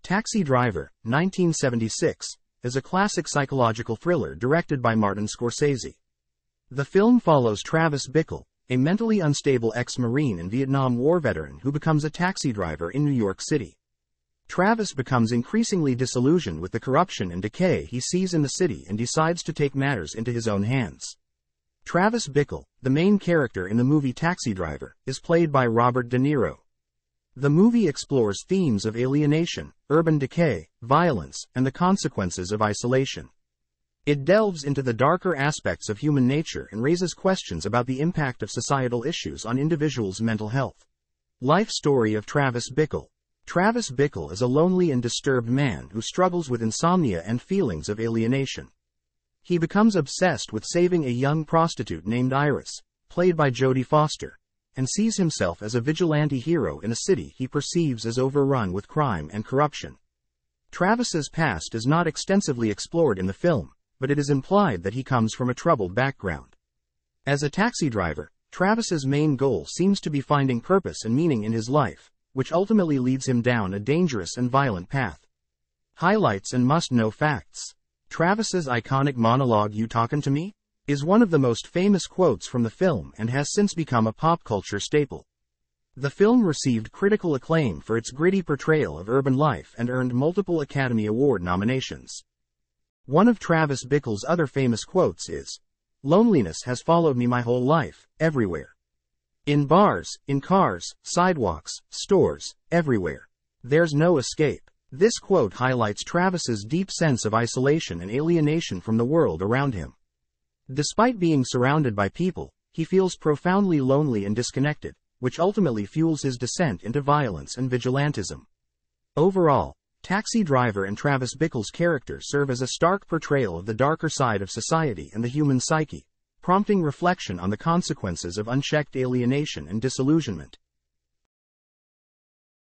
Taxi Driver, 1976, is a classic psychological thriller directed by Martin Scorsese. The film follows Travis Bickle, a mentally unstable ex-Marine and Vietnam War veteran who becomes a taxi driver in New York City. Travis becomes increasingly disillusioned with the corruption and decay he sees in the city and decides to take matters into his own hands. Travis Bickle, the main character in the movie Taxi Driver, is played by Robert De Niro. The movie explores themes of alienation, urban decay, violence, and the consequences of isolation. It delves into the darker aspects of human nature and raises questions about the impact of societal issues on individuals' mental health. Life story of Travis Bickle. Travis Bickle is a lonely and disturbed man who struggles with insomnia and feelings of alienation. He becomes obsessed with saving a young prostitute named Iris, played by Jodie Foster, and sees himself as a vigilante hero in a city he perceives as overrun with crime and corruption. Travis's past is not extensively explored in the film, but it is implied that he comes from a troubled background. As a taxi driver, Travis's main goal seems to be finding purpose and meaning in his life, which ultimately leads him down a dangerous and violent path. Highlights and must-know facts. Travis's iconic monologue "You talkin' to me?" is one of the most famous quotes from the film and has since become a pop culture staple. The film received critical acclaim for its gritty portrayal of urban life and earned multiple Academy Award nominations. One of Travis Bickle's other famous quotes is, "Loneliness has followed me my whole life, everywhere. In bars, in cars, sidewalks, stores, everywhere. There's no escape." This quote highlights Travis's deep sense of isolation and alienation from the world around him. Despite being surrounded by people, he feels profoundly lonely and disconnected, which ultimately fuels his descent into violence and vigilantism. Overall, Taxi Driver and Travis Bickle's character serve as a stark portrayal of the darker side of society and the human psyche, prompting reflection on the consequences of unchecked alienation and disillusionment.